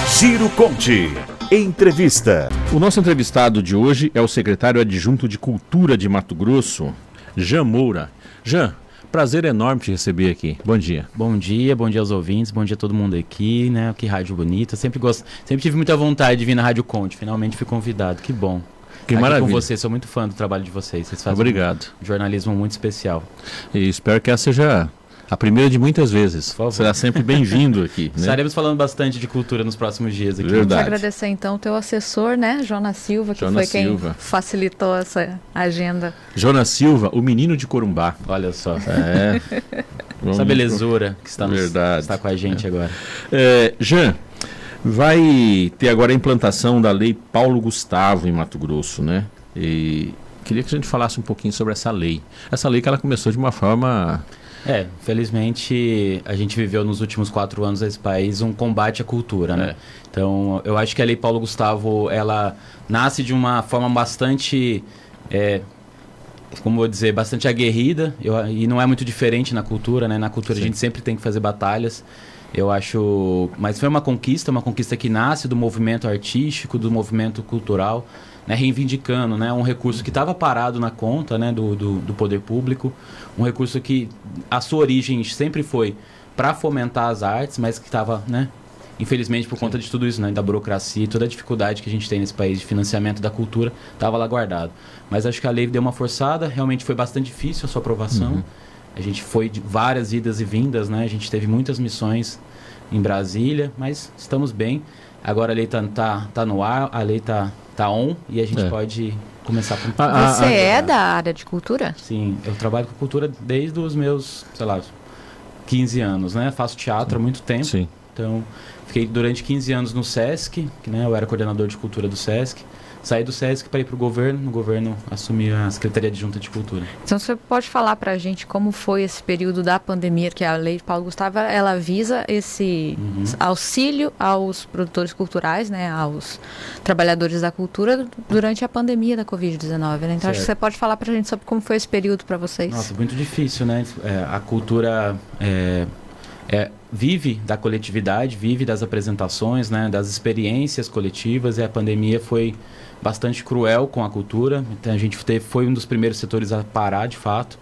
Ciro Conte. Entrevista. O nosso entrevistado de hoje é o secretário adjunto de Cultura de Mato Grosso, Jean Moura. Jean, prazer enorme te receber aqui. Bom dia. Bom dia aos ouvintes, bom dia a todo mundo aqui, né? Que rádio bonita. Sempre tive muita vontade de vir na Rádio Conte. Finalmente fui convidado, que bom. Que aqui maravilha. Com vocês, sou muito fã do trabalho de vocês. Vocês fazem Obrigado. um jornalismo muito especial. E espero que essa seja a primeira de muitas vezes. Por favor. Será sempre bem-vindo aqui, né? Estaremos falando bastante de cultura nos próximos dias aqui. Verdade. Quero agradecer então o teu assessor, né, Jonas Silva, que Jonas foi Silva. quem facilitou essa agenda. Jonas Silva, o menino de Corumbá. Olha só. É. Essa belezura que está com a gente agora. Jean, vai ter agora a implantação da Lei Paulo Gustavo em Mato Grosso, né? E queria que a gente falasse um pouquinho sobre essa lei. Essa lei que ela começou de uma forma... Felizmente a gente viveu nos últimos 4 anos nesse país um combate à cultura, né? Então, eu acho que a Lei Paulo Gustavo, ela nasce de uma forma bastante, como vou dizer, bastante aguerrida, e não é muito diferente na cultura, né? Na cultura Sim. A gente sempre tem que fazer batalhas, eu acho... Mas foi uma conquista que nasce do movimento artístico, do movimento cultural, né, reivindicando, né, um recurso que estava parado na conta, né, do poder público, um recurso que a sua origem sempre foi para fomentar as artes, mas que estava, né, infelizmente por conta de tudo isso, né, da burocracia e toda a dificuldade que a gente tem nesse país de financiamento da cultura, estava lá guardado. Mas acho que a lei deu uma forçada, realmente foi bastante difícil a sua aprovação, A gente foi de várias idas e vindas, né, a gente teve muitas missões em Brasília, mas estamos bem. Agora a lei tá no ar, a lei tá on e a gente pode começar com... Você é da área de cultura? Sim, eu trabalho com cultura desde os meus, 15 anos, né? Faço teatro há muito tempo. Sim. Então, fiquei durante 15 anos no SESC, né? Eu era coordenador de cultura do SESC. Saí do SESC para ir para o governo, no governo assumi a Secretaria Adjunta de Cultura. Então você pode falar para a gente como foi esse período da pandemia, que a Lei Paulo Gustavo, ela visa esse auxílio aos produtores culturais, né, aos trabalhadores da cultura durante a pandemia da Covid-19, né? Então acho que você pode falar para a gente sobre como foi esse período para vocês. Nossa, muito difícil, né? A cultura... vive da coletividade, vive das apresentações, né, das experiências coletivas, e a pandemia foi bastante cruel com a cultura. Então a gente foi um dos primeiros setores a parar, de fato,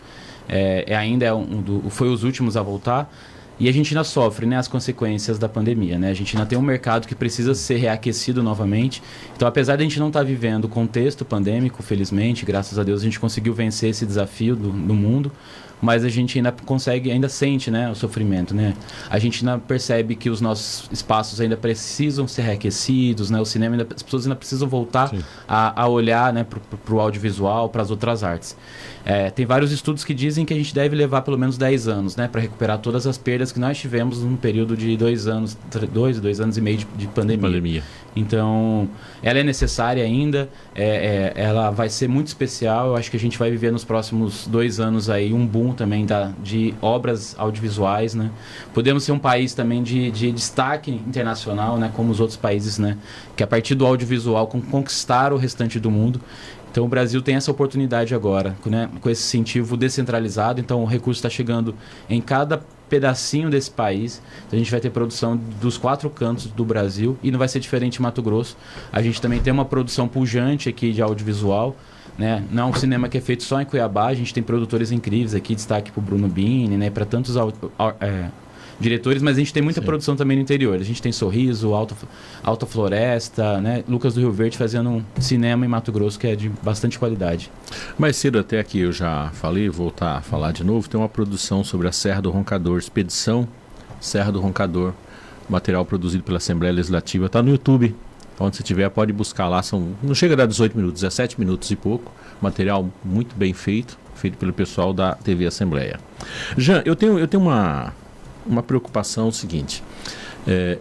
foi os últimos a voltar, e a gente ainda sofre, né, as consequências da pandemia, né? A gente ainda tem um mercado que precisa ser reaquecido novamente. Então, apesar de a gente não estar vivendo o contexto pandêmico, felizmente, graças a Deus, a gente conseguiu vencer esse desafio do mundo, mas a gente ainda sente, né, o sofrimento, né? A gente ainda percebe que os nossos espaços ainda precisam ser reaquecidos, né? O cinema as pessoas ainda precisam voltar a olhar, né, para o audiovisual, para as outras artes. Tem vários estudos que dizem que a gente deve levar pelo menos 10 anos, né, para recuperar todas as perdas que nós tivemos num período de 2 anos e meio de pandemia. Então, ela é necessária ainda, ela vai ser muito especial. Eu acho que a gente vai viver nos próximos 2 anos aí um boom também de obras audiovisuais, né? Podemos ser um país também de destaque internacional, né, como os outros países, né, que a partir do audiovisual conquistaram o restante do mundo. Então o Brasil tem essa oportunidade agora, né, com esse incentivo descentralizado. Então o recurso está chegando em cada pedacinho desse país. Então a gente vai ter produção dos 4 cantos do Brasil, e não vai ser diferente em Mato Grosso. A gente também tem uma produção pujante aqui de audiovisual, né? Não é um cinema que é feito só em Cuiabá, a gente tem produtores incríveis aqui, destaque para o Bruno Bini, né, para tantos diretores, mas a gente tem muita produção também no interior. A gente tem Sorriso, Alta Floresta, né? Lucas do Rio Verde fazendo um cinema em Mato Grosso que é de bastante qualidade. Mais cedo, até aqui eu já falei, voltar a falar de novo, tem uma produção sobre a Serra do Roncador, Expedição Serra do Roncador, material produzido pela Assembleia Legislativa, está no YouTube. Onde você tiver, pode buscar lá, não chega a dar 18 minutos, 17 minutos e pouco, material muito bem feito pelo pessoal da TV Assembleia. Jean, eu tenho uma preocupação seguinte,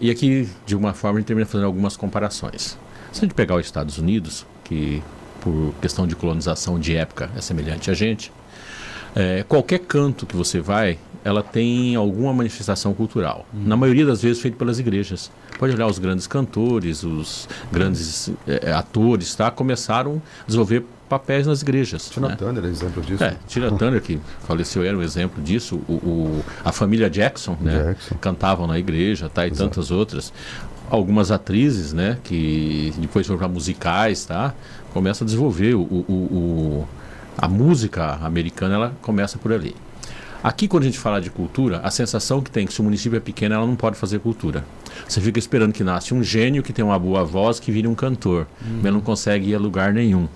e aqui de uma forma a gente termina fazendo algumas comparações. Se a gente pegar os Estados Unidos, que por questão de colonização de época é semelhante a gente, qualquer canto que você vai, ela tem alguma manifestação cultural. Na maioria das vezes feito pelas igrejas. Pode olhar os grandes cantores, os grandes atores, tá? Começaram a desenvolver papéis nas igrejas. Tina Turner é exemplo disso. Tina Turner, que faleceu, era um exemplo disso. A família Jackson, né? Cantavam na igreja, tá? E tantas outras. algumas atrizes, né, que depois foram para musicais, tá? Começa a desenvolver a música americana, ela começa por ali. Aqui, quando a gente fala de cultura, a sensação que tem que se o município é pequeno, ela não pode fazer cultura. Você fica esperando que nasce um gênio que tem uma boa voz, que vire um cantor, mas não consegue ir a lugar nenhum.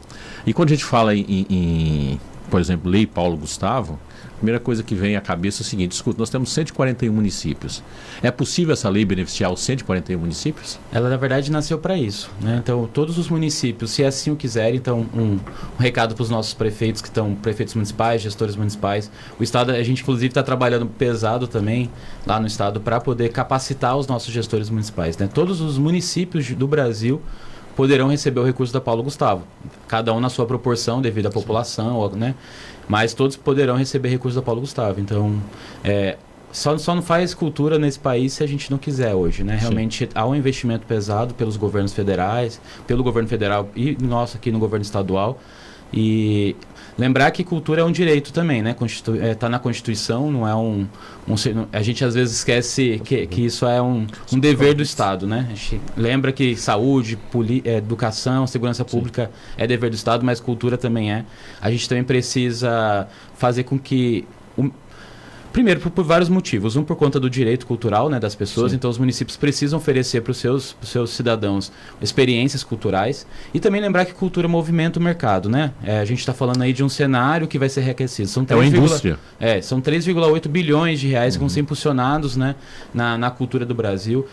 E quando a gente fala por exemplo, Lei Paulo Gustavo, a primeira coisa que vem à cabeça é o seguinte: escuta, nós temos 141 municípios. É possível essa lei beneficiar os 141 municípios? Ela, na verdade, nasceu para isso, né? Então, todos os municípios, se assim o quiserem, então, um recado para os nossos prefeitos, que estão prefeitos municipais, gestores municipais. O Estado, a gente, inclusive, está trabalhando pesado também lá no Estado para poder capacitar os nossos gestores municipais, né? Todos os municípios do Brasil poderão receber o recurso da Paulo Gustavo, cada um na sua proporção, devido à população, né? Mas todos poderão receber recurso da Paulo Gustavo. Então, só não faz cultura nesse país se a gente não quiser hoje, né? Realmente há um investimento pesado pelos governos federais, pelo governo federal e nosso aqui no governo estadual. E lembrar que cultura é um direito também, né? Tá na Constituição, não é a gente às vezes esquece que isso é um dever do Estado, né? A gente lembra que saúde, educação, segurança pública é dever do Estado, mas cultura também é. A gente também precisa fazer com que... Primeiro, por vários motivos. Um, por conta do direito cultural, né, das pessoas. Sim. Então, os municípios precisam oferecer para os seus cidadãos experiências culturais. E também lembrar que cultura movimenta o mercado, né? A gente está falando aí de um cenário que vai ser reaquecido. São 3, uma indústria. São 3,8 bilhões de reais que vão ser impulsionados, né, na cultura do Brasil.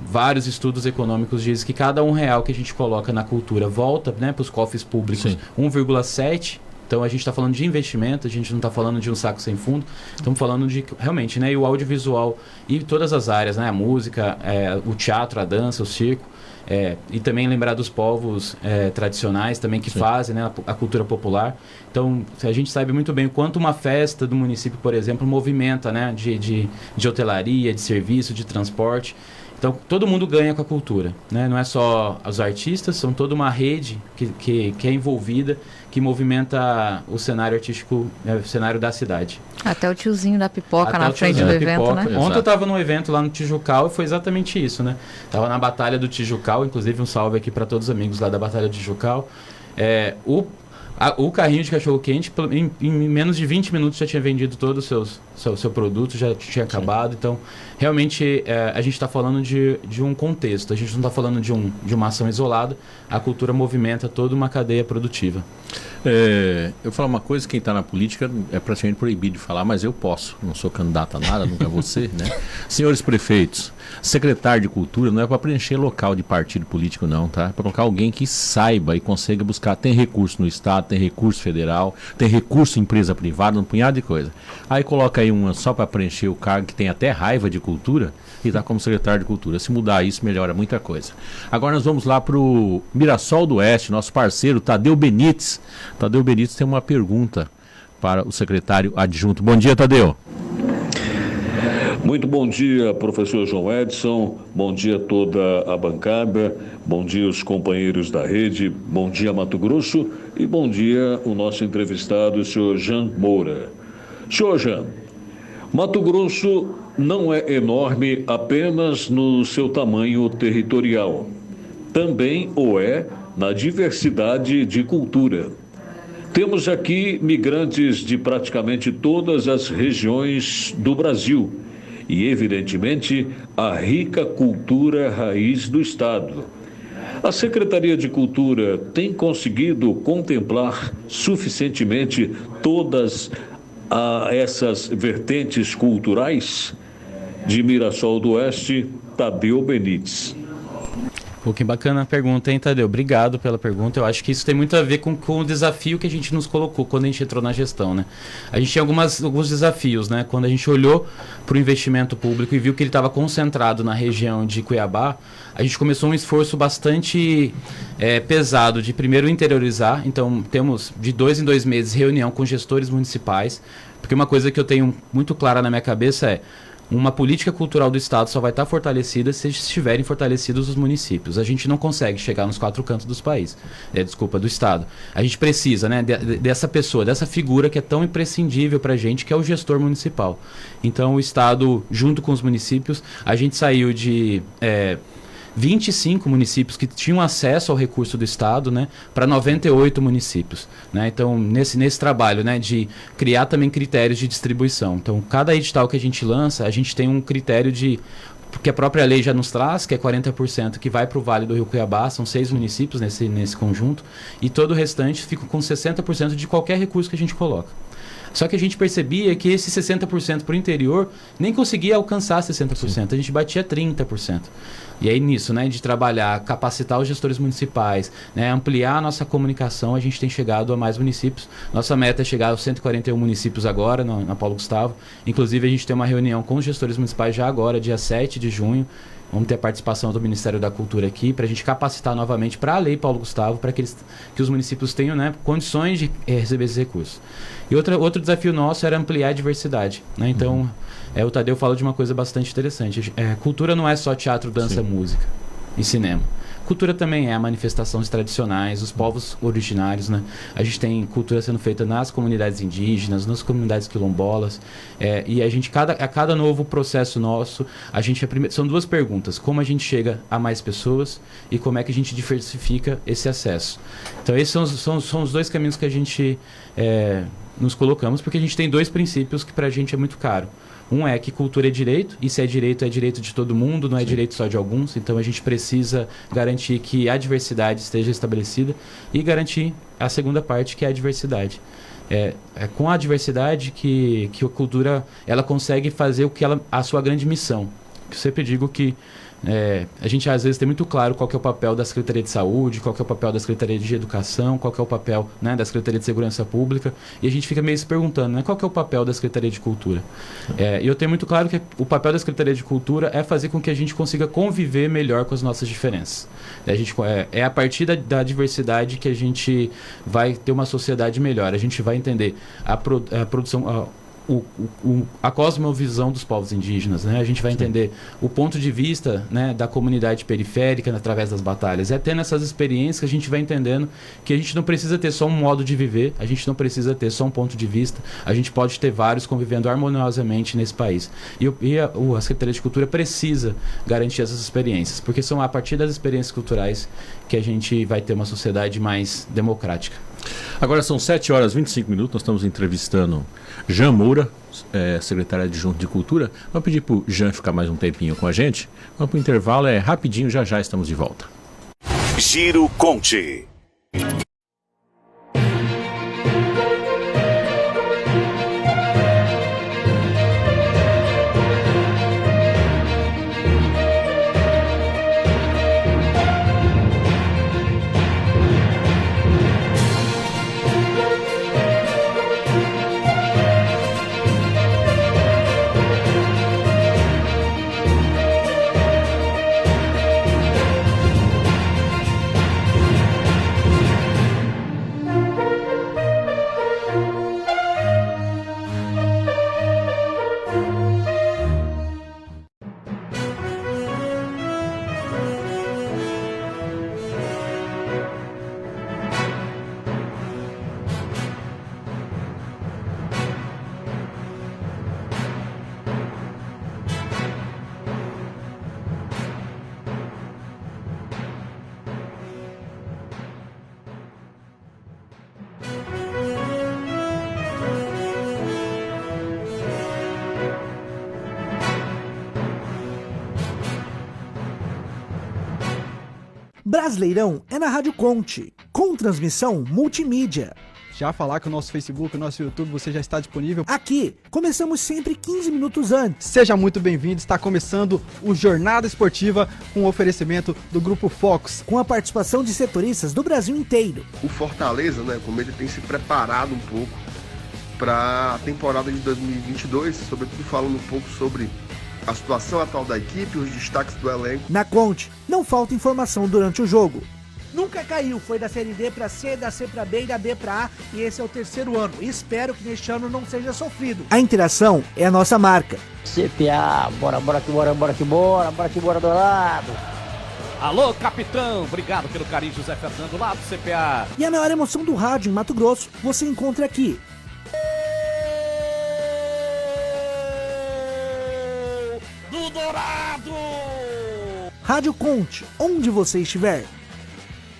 Vários estudos econômicos dizem que cada R$1 que a gente coloca na cultura volta, né, para os cofres públicos. 1,7. Então a gente está falando de investimento, a gente não está falando de um saco sem fundo, estamos falando de realmente, né, e o audiovisual e todas as áreas, né, a música, o teatro, a dança, o circo, e também lembrar dos povos tradicionais também que fazem, né, a cultura popular. Então a gente sabe muito bem o quanto uma festa do município, por exemplo, movimenta, né, de hotelaria, de serviço, de transporte. Então, todo mundo ganha com a cultura, né? Não é só os artistas, são toda uma rede que é envolvida, que movimenta o cenário artístico, o cenário da cidade. Até o tiozinho da pipoca na frente do evento, né? Ontem eu estava num evento lá no Tijucal e foi exatamente isso, né? Estava na Batalha do Tijucal, inclusive um salve aqui para todos os amigos lá da Batalha do Tijucal. O carrinho de cachorro-quente, em menos de 20 minutos, já tinha vendido todo o seu produto, já tinha acabado. Então, realmente, a gente está falando de um contexto. A gente não está falando de uma ação isolada. A cultura movimenta toda uma cadeia produtiva. Eu vou falar uma coisa, quem está na política é praticamente proibido de falar, mas eu posso. Não sou candidato a nada, nunca vou ser, né? Senhores prefeitos, secretário de cultura não é para preencher local de partido político não, tá? É para colocar alguém que saiba e consiga buscar. Tem recurso no Estado, tem recurso federal, tem recurso em empresa privada, um punhado de coisa. Aí coloca aí uma só para preencher o cargo que tem até raiva de cultura e está como secretário de cultura. Se mudar isso, melhora muita coisa. Agora nós vamos lá para o Mirassol do Oeste, nosso parceiro Tadeu Benites. Tadeu Benites tem uma pergunta para o secretário adjunto. Bom dia, Tadeu. Muito bom dia, professor João Edson, bom dia a toda a bancada, bom dia os companheiros da rede, bom dia Mato Grosso e bom dia o nosso entrevistado, o senhor Jean Moura. Senhor Jean, Mato Grosso não é enorme apenas no seu tamanho territorial, também o é na diversidade de cultura. Temos aqui migrantes de praticamente todas as regiões do Brasil e, evidentemente, a rica cultura raiz do Estado. A Secretaria de Cultura tem conseguido contemplar suficientemente todas essas vertentes culturais? De Mirassol do Oeste, Tadeu Benites. Pô, que bacana a pergunta, hein, Tadeu? Obrigado pela pergunta. Eu acho que isso tem muito a ver com o desafio que a gente nos colocou quando a gente entrou na gestão, né? A gente tinha alguns desafios, né? Quando a gente olhou para o investimento público e viu que ele estava concentrado na região de Cuiabá, a gente começou um esforço bastante pesado de primeiro interiorizar. Então, temos de 2 em 2 meses reunião com gestores municipais, porque uma coisa que eu tenho muito clara na minha cabeça é: uma política cultural do Estado só vai estar fortalecida se estiverem fortalecidos os municípios. A gente não consegue chegar nos 4 cantos do país, do Estado. A gente precisa, né, dessa pessoa, dessa figura que é tão imprescindível para a gente, que é o gestor municipal. Então, o Estado, junto com os municípios, a gente saiu de 25 municípios que tinham acesso ao recurso do Estado, né, para 98 municípios. Né? Então, nesse trabalho, né, de criar também critérios de distribuição. Então, cada edital que a gente lança, a gente tem um critério que a própria lei já nos traz, que é 40% que vai para o Vale do Rio Cuiabá, são 6 municípios nesse conjunto, e todo o restante fica com 60% de qualquer recurso que a gente coloca. Só que a gente percebia que esse 60% para o interior nem conseguia alcançar 60%, a gente batia 30%. E aí nisso, né, de trabalhar, capacitar os gestores municipais, né, ampliar a nossa comunicação, a gente tem chegado a mais municípios. Nossa meta é chegar aos 141 municípios agora, na Paulo Gustavo. Inclusive a gente tem uma reunião com os gestores municipais já agora, dia 7 de junho. Vamos ter a participação do Ministério da Cultura aqui, para a gente capacitar novamente para a Lei Paulo Gustavo, para que os municípios tenham, né, condições de receber esses recursos. E outro desafio nosso era ampliar a diversidade. Né? Então, o Tadeu fala de uma coisa bastante interessante. Cultura não é só teatro, dança, música e cinema. Cultura também é a manifestação de tradicionais, os povos originários, né? A gente tem cultura sendo feita nas comunidades indígenas, nas comunidades quilombolas, e a gente, a cada novo processo nosso, são 2 perguntas: como a gente chega a mais pessoas e como é que a gente diversifica esse acesso. Então esses são os 2 caminhos que a gente nos colocamos, porque a gente tem 2 princípios que pra gente é muito caro. Um é que cultura é direito, e se é direito de todo mundo, não é direito só de alguns. Então a gente precisa garantir que a diversidade esteja estabelecida e garantir a segunda parte, que é a diversidade. É com a diversidade que a cultura ela consegue fazer a sua grande missão. Eu sempre digo que a gente às vezes tem muito claro qual que é o papel da Secretaria de Saúde, qual que é o papel da Secretaria de Educação, qual que é o papel, né, da Secretaria de Segurança Pública, e a gente fica meio se perguntando, né, qual que é o papel da Secretaria de Cultura. E eu tenho muito claro que o papel da Secretaria de Cultura é fazer com que a gente consiga conviver melhor com as nossas diferenças. A partir da diversidade que a gente vai ter uma sociedade melhor, a gente vai entender a produção... a cosmovisão dos povos indígenas, né? A gente vai entender o ponto de vista, né, da comunidade periférica através das batalhas. É tendo essas experiências que a gente vai entendendo que a gente não precisa ter só um modo de viver, a gente não precisa ter só um ponto de vista, a gente pode ter vários convivendo harmoniosamente nesse país. E a Secretaria de Cultura precisa garantir essas experiências, porque são a partir das experiências culturais que a gente vai ter uma sociedade mais democrática. Agora são 7h25, nós estamos entrevistando Jean Moura, secretário adjunto de Cultura. Vamos pedir para o Jean ficar mais um tempinho com a gente. Vamos para o intervalo, rapidinho, já estamos de volta. Giro Conte. Brasileirão é na Rádio Conte, com transmissão multimídia. Já falar que o nosso Facebook, o nosso YouTube, você já está disponível. Aqui, começamos sempre 15 minutos antes. Seja muito bem-vindo, está começando o Jornada Esportiva com o oferecimento do Grupo Fox. Com a participação de setoristas do Brasil inteiro. O Fortaleza, né, como ele tem se preparado um pouco para a temporada de 2022, sobretudo falando um pouco sobre a situação atual da equipe, os destaques do elenco. Na Conte, não falta informação durante o jogo. Nunca caiu, foi da Série D para C, da C para B e da B para A, e esse é o 3º ano. Espero que neste ano não seja sofrido. A interação é a nossa marca. CPA, bora que bora do lado. Alô, capitão, obrigado pelo carinho, José Fernando, lá do CPA. E a maior emoção do rádio em Mato Grosso, você encontra aqui. Do Dourado! Rádio Conte, onde você estiver.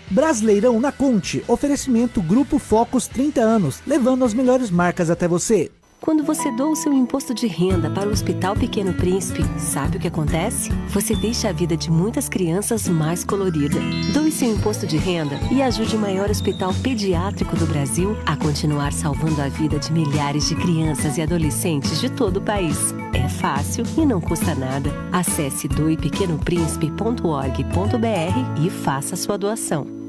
Brasileirão na Conte, oferecimento Grupo Focus 30 anos, levando as melhores marcas até você. Quando você doa o seu imposto de renda para o Hospital Pequeno Príncipe, sabe o que acontece? Você deixa a vida de muitas crianças mais colorida. Doe seu imposto de renda e ajude o maior hospital pediátrico do Brasil a continuar salvando a vida de milhares de crianças e adolescentes de todo o país. É fácil e não custa nada. Acesse doepequenopríncipe.org.br e faça sua doação.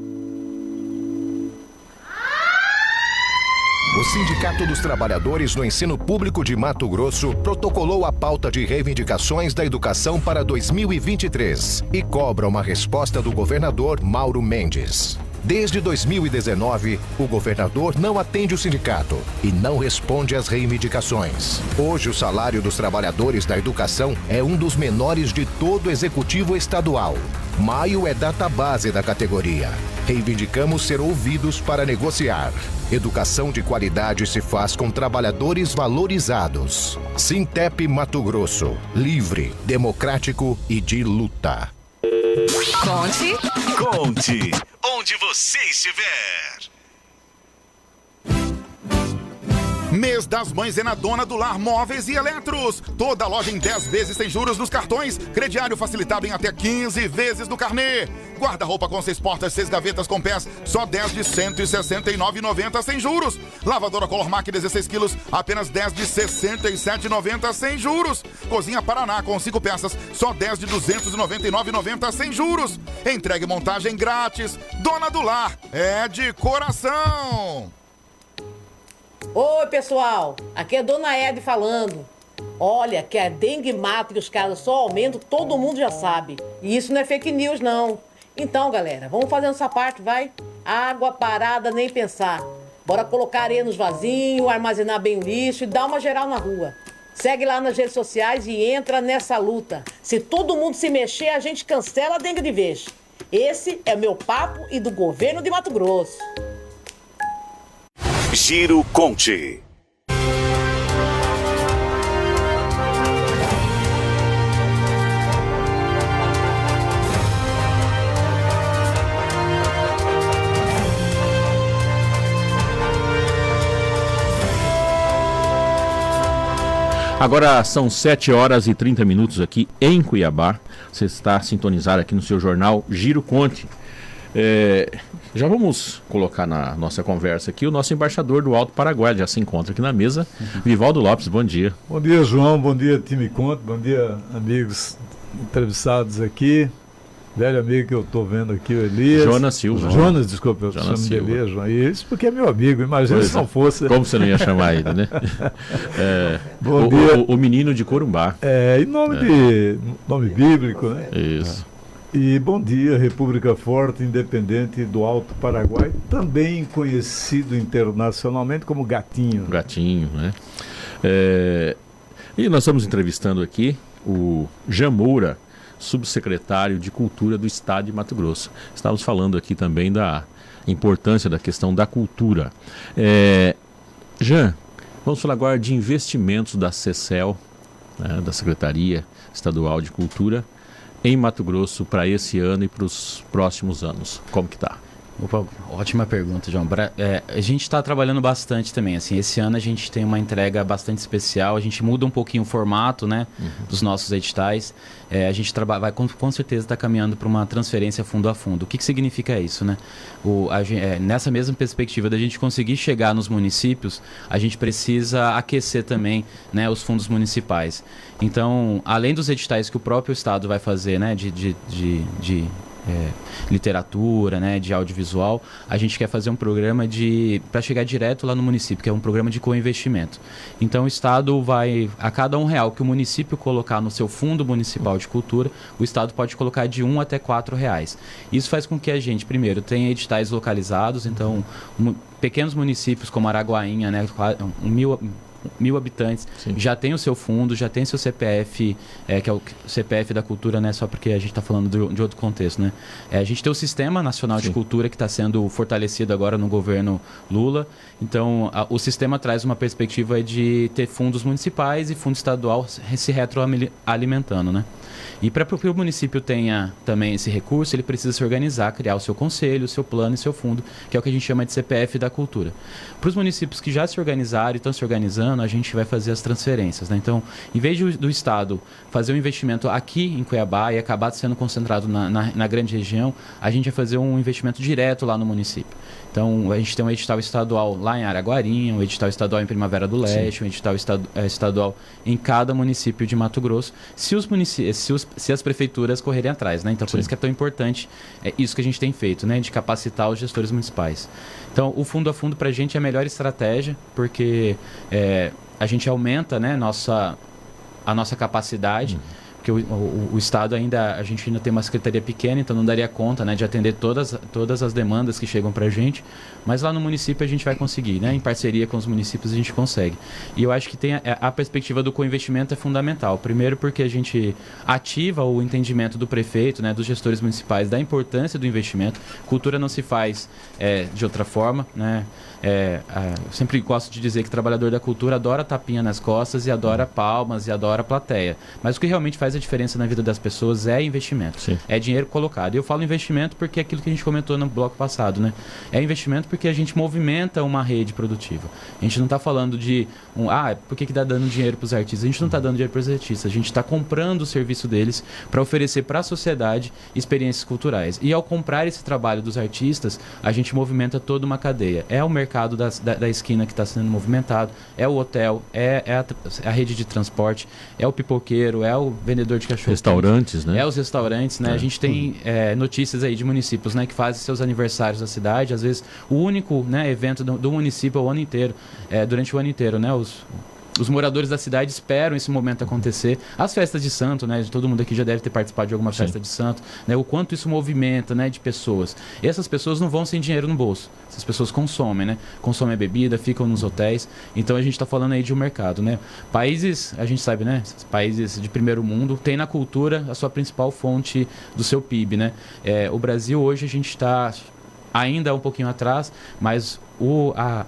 O Sindicato dos Trabalhadores no Ensino Público de Mato Grosso protocolou a pauta de reivindicações da educação para 2023 e cobra uma resposta do governador Mauro Mendes. Desde 2019, o governador não atende o sindicato e não responde às reivindicações. Hoje, o salário dos trabalhadores da educação é um dos menores de todo o executivo estadual. Maio é data base da categoria. Reivindicamos ser ouvidos para negociar. Educação de qualidade se faz com trabalhadores valorizados. Sintep Mato Grosso. Livre, democrático e de luta. Conte, onde você estiver. Mês das Mães é na Dona do Lar Móveis e Eletros. Toda loja em 10 vezes sem juros nos cartões. Crediário facilitado em até 15 vezes no carnê. Guarda-roupa com 6 portas, 6 gavetas com pés, só 10 de R$ 169,90 sem juros. Lavadora Color Mac 16 quilos, apenas 10 de R$ 67,90 sem juros. Cozinha Paraná com 5 peças, só 10 de R$ 299,90 sem juros. Entrega e montagem grátis. Dona do Lar, é de coração. Oi, pessoal, aqui é Dona Ed falando. Olha, que a dengue mata e os casos só aumentam, todo mundo já sabe. E isso não é fake news, não. Então, galera, vamos fazer nossa parte, vai? Água parada, nem pensar. Bora colocar areia nos vasinhos, armazenar bem o lixo e dar uma geral na rua. Segue lá nas redes sociais e entra nessa luta. Se todo mundo se mexer, a gente cancela a dengue de vez. Esse é o meu papo e do governo de Mato Grosso. Giro Conte. Agora são 7 horas e 30 minutos aqui em Cuiabá. Você está sintonizado aqui no seu jornal Giro Conte. Já vamos colocar na nossa conversa aqui o nosso embaixador do Alto Paraguai, já se encontra aqui na mesa, Vivaldo Lopes, bom dia. Bom dia, João, bom dia, time Conte, bom dia, amigos entrevistados aqui, velho amigo que eu estou vendo aqui, o Elias. Jonas Silva. Jonas, desculpa, eu chamo de Elias, João, e isso porque é meu amigo, imagina se não fosse. Como você não ia chamar ele, né? Bom dia. O menino de Corumbá. Em nome de nome bíblico, né? Isso. E bom dia, República Forte, independente do Alto Paraguai, também conhecido internacionalmente como Gatinho. Gatinho, né? E nós estamos entrevistando aqui o Jean Moura, subsecretário de Cultura do Estado de Mato Grosso. Estávamos falando aqui também da importância da questão da cultura. Jean, vamos falar agora de investimentos da CECEL, né, da Secretaria Estadual de Cultura, em Mato Grosso para esse ano e para os próximos anos. Como que está? Opa, ótima pergunta, João. A gente está trabalhando bastante também. Assim, esse ano a gente tem uma entrega bastante especial. A gente muda um pouquinho o formato, né, dos nossos editais. A gente vai com certeza estar caminhando para uma transferência fundo a fundo. O que significa isso, né? Nessa mesma perspectiva da gente conseguir chegar nos municípios, a gente precisa aquecer também, né, os fundos municipais. Então, além dos editais que o próprio Estado vai fazer, né, de literatura, né, de audiovisual, a gente quer fazer um programa para chegar direto lá no município, que é um programa de co-investimento. Então o Estado vai, a cada R$1 que o município colocar no seu fundo municipal de cultura, o Estado pode colocar de R$1 até R$4. Isso faz com que a gente, primeiro, tenha editais localizados, então pequenos municípios como Araguainha, né, 1.000 habitantes, já tem o seu fundo, já tem seu CPF, que é o CPF da cultura, né? Só porque a gente está falando de outro contexto, né? A gente tem o Sistema Nacional de Cultura que está sendo fortalecido agora no governo Lula. Então, o sistema traz uma perspectiva de ter fundos municipais e fundo estadual se retroalimentando, né? E para que o município tenha também esse recurso, ele precisa se organizar, criar o seu conselho, o seu plano e seu fundo, que é o que a gente chama de CPF da cultura. Para os municípios que já se organizaram e estão se organizando, a gente vai fazer as transferências, né? Então, em vez do Estado fazer um investimento aqui em Cuiabá e acabar sendo concentrado na grande região, a gente vai fazer um investimento direto lá no município. Então, a gente tem um edital estadual lá em Araguarinha, um edital estadual em Primavera do Leste, um edital estadual em cada município de Mato Grosso, se as prefeituras correrem atrás, né? Então, por isso que é tão importante isso que a gente tem feito, né? De capacitar os gestores municipais. Então, o fundo a fundo para a gente é a melhor estratégia, porque a gente aumenta, né, a nossa capacidade, porque o Estado a gente ainda tem uma secretaria pequena, então não daria conta, né, de atender todas as demandas que chegam para a gente, mas lá no município a gente vai conseguir, né, em parceria com os municípios a gente consegue. E eu acho que a perspectiva do co-investimento é fundamental. Primeiro porque a gente ativa o entendimento do prefeito, né, dos gestores municipais, da importância do investimento. Cultura não se faz de outra forma, né? Eu sempre gosto de dizer que o trabalhador da cultura adora tapinha nas costas e adora palmas e adora plateia. Mas o que realmente faz a diferença na vida das pessoas é investimento. É dinheiro colocado. E eu falo investimento porque é aquilo que a gente comentou no bloco passado, né? É investimento porque a gente movimenta uma rede produtiva. A gente não está falando de por que dá dando dinheiro para os artistas? A gente não está dando dinheiro para os artistas. A gente está comprando o serviço deles para oferecer para a sociedade experiências culturais. E ao comprar esse trabalho dos artistas, a gente movimenta toda uma cadeia. É o mercado da esquina que está sendo movimentado, é o hotel, é a rede de transporte, é o pipoqueiro, é o vendedor de cachorro. Restaurantes, né? É os restaurantes, né? A gente tem notícias aí de municípios, né, que fazem seus aniversários da cidade, às vezes o único, né, evento do município o ano inteiro, durante o ano inteiro, né? Os moradores da cidade esperam esse momento acontecer. As festas de santo, né? Todo mundo aqui já deve ter participado de alguma festa de santo, né? O quanto isso movimenta, né, de pessoas. E essas pessoas não vão sem dinheiro no bolso. Essas pessoas consomem, né? Consomem a bebida, ficam nos hotéis. Então a gente está falando aí de um mercado, né? Países, a gente sabe, né? Países de primeiro mundo têm na cultura a sua principal fonte do seu PIB, né? O Brasil hoje a gente está ainda um pouquinho atrás, mas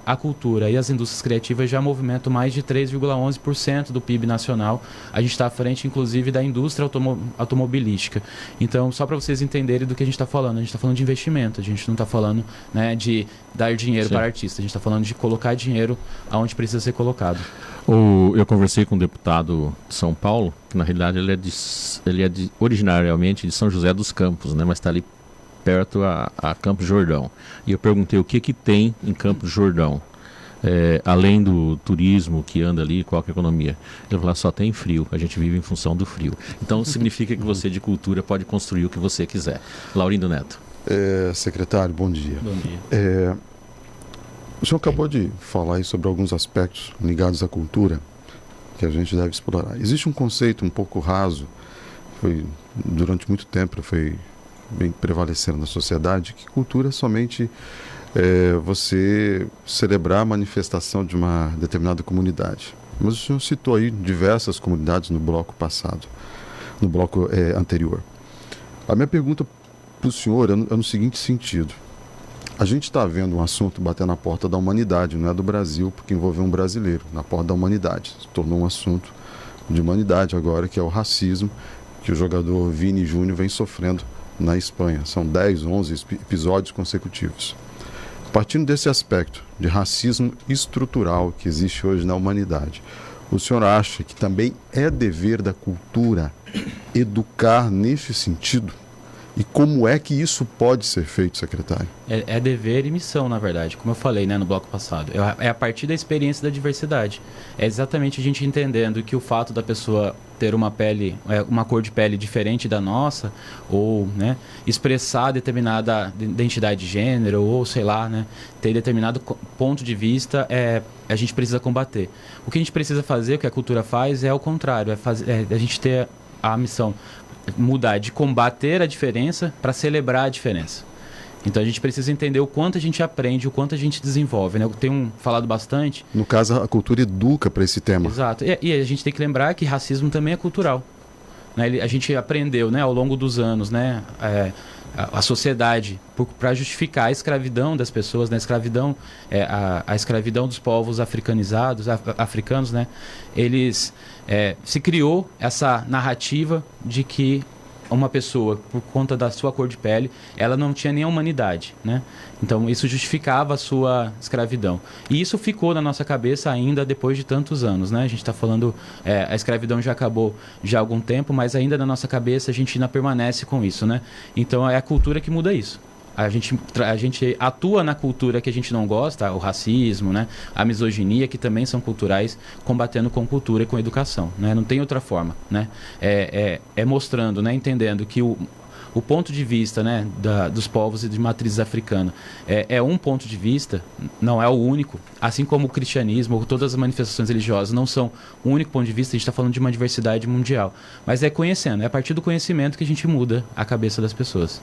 a cultura e as indústrias criativas já movimentam mais de 3,11% do PIB nacional. A gente está à frente, inclusive, da indústria automobilística. Então, só para vocês entenderem do que a gente está falando, a gente está falando de investimento, a gente não está falando, né, de dar dinheiro para artista, a gente está falando de colocar dinheiro aonde precisa ser colocado. Eu conversei com um deputado de São Paulo, que na realidade ele é originariamente de São José dos Campos, né, mas está ali perto a Campos Jordão. E eu perguntei o que tem em Campos Jordão, além do turismo que anda ali, qual que é a economia. Ele falou, só tem frio, a gente vive em função do frio. Então significa que você de cultura pode construir o que você quiser. Laurindo Neto. Secretário, bom dia. Bom dia. O senhor acabou de falar aí sobre alguns aspectos ligados à cultura que a gente deve explorar. Existe um conceito um pouco raso, durante muito tempo vem prevalecendo na sociedade, que cultura é somente você celebrar a manifestação de uma determinada comunidade. Mas o senhor citou aí diversas comunidades no bloco passado, no bloco anterior. A minha pergunta para o senhor é no seguinte sentido. A gente está vendo um assunto bater na porta da humanidade, não é do Brasil, porque envolveu um brasileiro, na porta da humanidade. Se tornou um assunto de humanidade agora, que é o racismo, que o jogador Vini Júnior vem sofrendo na Espanha. São 10, 11 episódios consecutivos. Partindo desse aspecto de racismo estrutural que existe hoje na humanidade, o senhor acha que também é dever da cultura educar nesse sentido? E como é que isso pode ser feito, secretário? É dever e missão, na verdade, como eu falei, né, no bloco passado. É a partir da experiência da diversidade. É exatamente a gente entendendo que o fato da pessoa ter uma cor de pele diferente da nossa, ou, né, expressar determinada identidade de gênero, ou sei lá, né, ter determinado ponto de vista, a gente precisa combater. O que a gente precisa fazer, o que a cultura faz, é o contrário, a gente ter a missão mudar de combater a diferença para celebrar a diferença. Então a gente precisa entender o quanto a gente aprende, o quanto a gente desenvolve, né? Eu tenho falado bastante. No caso, a cultura educa para esse tema. Exato. E a gente tem que lembrar que racismo também é cultural. Né? A gente aprendeu, né, ao longo dos anos, né, a sociedade, para justificar a escravidão das pessoas, né, a escravidão dos povos africanos, né, se criou essa narrativa de que uma pessoa, por conta da sua cor de pele, ela não tinha nem a humanidade, né? Então isso justificava a sua escravidão. E isso ficou na nossa cabeça ainda depois de tantos anos, né? A gente está falando, a escravidão já acabou já há algum tempo, mas ainda na nossa cabeça a gente ainda permanece com isso, né? Então é a cultura que muda isso. A gente atua na cultura que a gente não gosta, o racismo, né? A misoginia, que também são culturais, combatendo com cultura e com educação, né? Não tem outra forma, né? Mostrando, né? Entendendo que o ponto de vista, né, dos povos e de matrizes africanas é um ponto de vista, não é o único, assim como o cristianismo ou todas as manifestações religiosas não são o único ponto de vista. A gente está falando de uma diversidade mundial, mas é conhecendo, é a partir do conhecimento que a gente muda a cabeça das pessoas.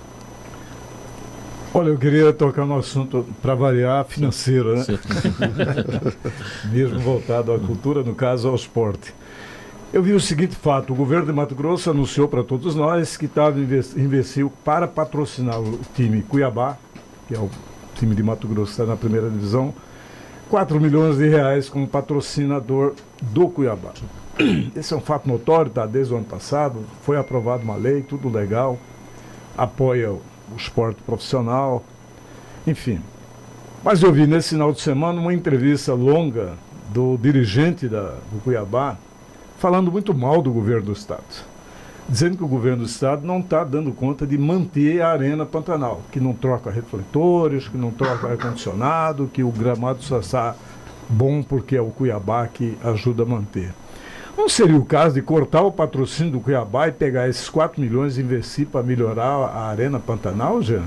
Olha, eu queria tocar no assunto, para variar, financeiro, né? Mesmo voltado à cultura, no caso ao esporte. Eu vi o seguinte fato: o governo de Mato Grosso anunciou para todos nós que estava investiu para patrocinar o time Cuiabá, que é o time de Mato Grosso que está na primeira divisão, 4 milhões de reais como patrocinador do Cuiabá. Esse é um fato notório, tá? Desde o ano passado, foi aprovada uma lei, tudo legal, apoia o esporte profissional, enfim. Mas eu vi nesse final de semana uma entrevista longa do dirigente do Cuiabá, falando muito mal do governo do estado, dizendo que o governo do estado não está dando conta de manter a Arena Pantanal, que não troca refletores, que não troca ar-condicionado, que o gramado só está bom porque é o Cuiabá que ajuda a manter. Não seria o caso de cortar o patrocínio do Cuiabá e pegar esses 4 milhões e investir para melhorar a Arena Pantanal, Jean?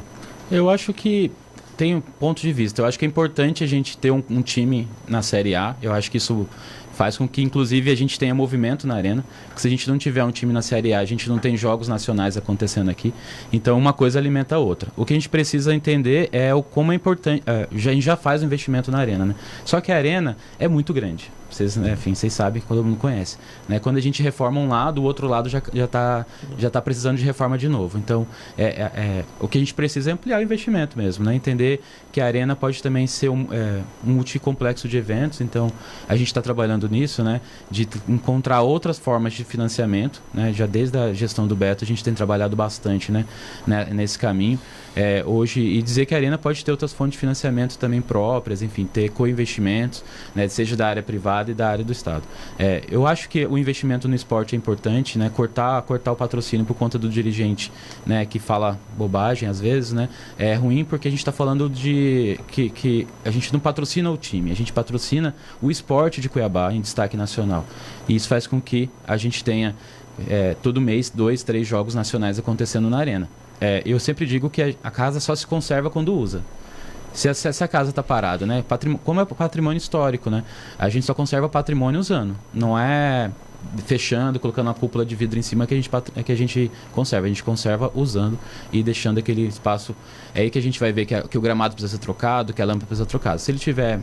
Eu acho que tem um ponto de vista. Eu acho que é importante a gente ter um time na Série A. Eu acho que isso faz com que, inclusive, a gente tenha movimento na arena. Porque se a gente não tiver um time na Série A, a gente não tem jogos nacionais acontecendo aqui. Então, uma coisa alimenta a outra. O que a gente precisa entender é como é importante... a gente já faz o investimento na arena, né? Só que a arena é muito grande. Vocês, né, enfim, vocês sabem, todo mundo conhece, né? Quando a gente reforma um lado, o outro lado já tá precisando de reforma de novo. Então, o que a gente precisa é ampliar o investimento mesmo, né? Entender que a arena pode também ser um multicomplexo de eventos. Então, a gente está trabalhando nisso, né? De encontrar outras formas de financiamento, né? Já desde a gestão do Beto, a gente tem trabalhado bastante, né? Nesse caminho. Hoje, e dizer que a arena pode ter outras fontes de financiamento também próprias, enfim, ter co-investimentos, né? Seja da área privada e da área do Estado. Eu acho que o investimento no esporte é importante, né? Cortar o patrocínio por conta do dirigente, né? Que fala bobagem às vezes, né? É ruim porque a gente está falando de que a gente não patrocina o time, a gente patrocina o esporte de Cuiabá em destaque nacional. E isso faz com que a gente tenha todo mês 2, 3 jogos nacionais acontecendo na arena. Eu sempre digo que a casa só se conserva quando usa. Se essa casa está parada, né? Como é patrimônio histórico, né? A gente só conserva patrimônio usando. Não é fechando, colocando uma cúpula de vidro em cima que a gente conserva. A gente conserva usando e deixando aquele espaço. É aí que a gente vai ver que o gramado precisa ser trocado, que a lâmpada precisa ser trocada. Se ele tiver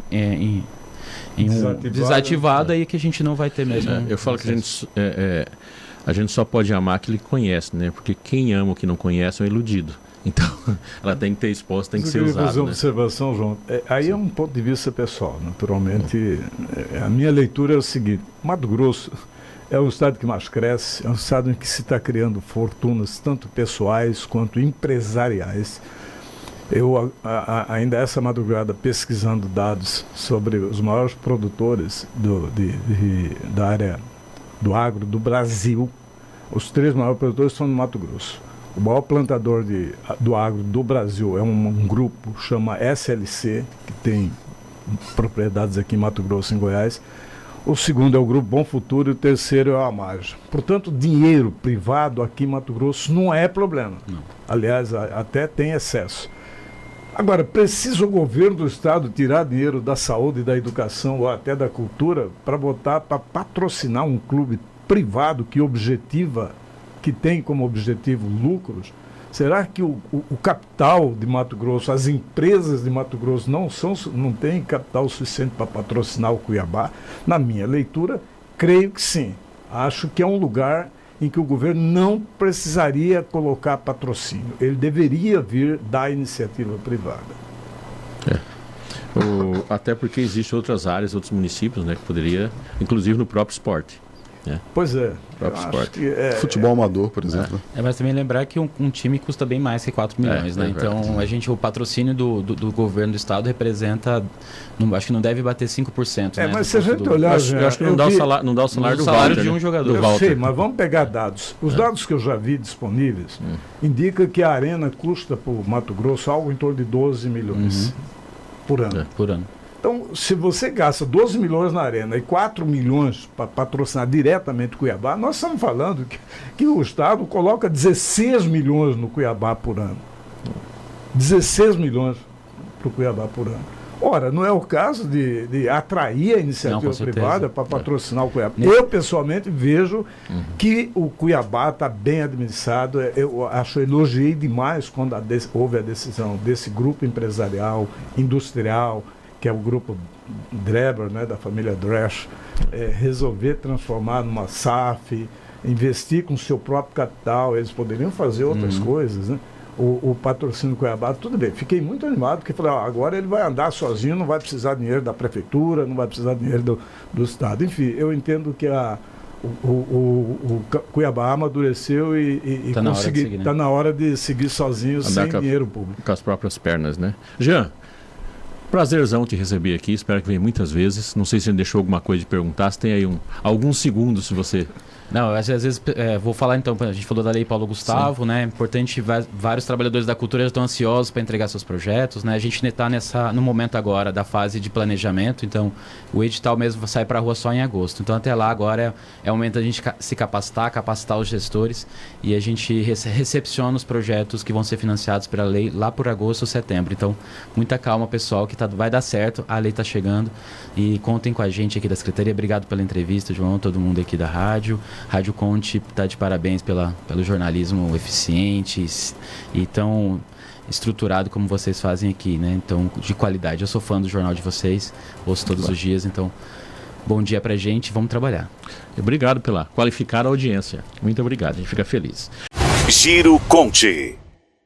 desativado, aí que a gente não vai ter mesmo. Eu falo que a gente só pode amar aquele que conhece, né? Porque quem ama o que não conhece é um iludido. Então, ela tem que ter exposto, tem que ser usada. Fazer uma observação, João. Aí é um ponto de vista pessoal, naturalmente. A minha leitura é o seguinte: Mato Grosso é o estado que mais cresce, é um estado em que se está criando fortunas, tanto pessoais quanto empresariais. Eu, ainda essa madrugada, pesquisando dados sobre os maiores produtores da área do agro do Brasil, os 3 maiores produtores são no Mato Grosso. O maior plantador do agro do Brasil é um grupo, chama SLC, que tem propriedades aqui em Mato Grosso, em Goiás. O segundo é o Grupo Bom Futuro e o terceiro é a Amagem. Portanto, dinheiro privado aqui em Mato Grosso não é problema. Não. Aliás, até tem excesso. Agora, precisa o governo do estado tirar dinheiro da saúde, da educação ou até da cultura para botar para patrocinar um clube privado que tem como objetivo lucros? Será que o capital de Mato Grosso, as empresas de Mato Grosso não têm capital suficiente para patrocinar o Cuiabá? Na minha leitura, creio que sim. Acho que é um lugar em que o governo não precisaria colocar patrocínio. Ele deveria vir da iniciativa privada. Até porque existem outras áreas, outros municípios, né, que poderia, inclusive no próprio esporte. Né? Pois é. Futebol amador, por exemplo. Mas também lembrar que um time custa bem mais que 4 milhões, né? Então, o patrocínio do governo do estado representa, acho que não deve bater 5%. Né, mas se a gente olhar... Eu acho que não dá o salário do salário Walter, de um jogador. Eu sei, mas vamos pegar dados. Os dados que eu já vi disponíveis indicam que a arena custa para o Mato Grosso algo em torno de 12 milhões por ano. Por ano. Então, se você gasta 12 milhões na arena e 4 milhões para patrocinar diretamente o Cuiabá, nós estamos falando que o Estado coloca 16 milhões no Cuiabá por ano. 16 milhões para o Cuiabá por ano. Ora, não é o caso de atrair a iniciativa privada para patrocinar o Cuiabá. Eu, pessoalmente, vejo que o Cuiabá está bem administrado. Eu elogiei demais quando houve a decisão desse grupo empresarial, industrial, que é o grupo Dreber, né, da família Dresch, resolver transformar numa SAF, investir com seu próprio capital. Eles poderiam fazer outras coisas, né? O patrocínio do Cuiabá, tudo bem. Fiquei muito animado, porque falei, agora ele vai andar sozinho, não vai precisar de dinheiro da prefeitura, não vai precisar de dinheiro do Estado. Enfim, eu entendo que o Cuiabá amadureceu e está na hora de seguir sozinho, sem dinheiro público. Com as próprias pernas, né? Jean, prazerzão te receber aqui, espero que venha muitas vezes. Não sei se ele deixou alguma coisa de perguntar, se tem aí alguns segundos, se você... Não, às vezes vou falar então, a gente falou da Lei Paulo Gustavo, né? É importante, vários trabalhadores da cultura já estão ansiosos para entregar seus projetos, né? A gente está no momento agora da fase de planejamento, então o edital mesmo sai para a rua só em agosto. Então até lá agora é o momento da gente se capacitar os gestores, e a gente recepciona os projetos que vão ser financiados pela lei lá por agosto ou setembro. Então muita calma, pessoal, que vai dar certo, a lei está chegando, e contem com a gente aqui da Secretaria. Obrigado pela entrevista, João, todo mundo aqui da rádio. Rádio Conte está de parabéns pelo jornalismo eficiente e tão estruturado como vocês fazem aqui, né? Então, de qualidade. Eu sou fã do jornal de vocês, ouço todos os dias, então bom dia pra gente, vamos trabalhar. Obrigado pela qualificada audiência. Muito obrigado, a gente fica feliz. Giro Conte.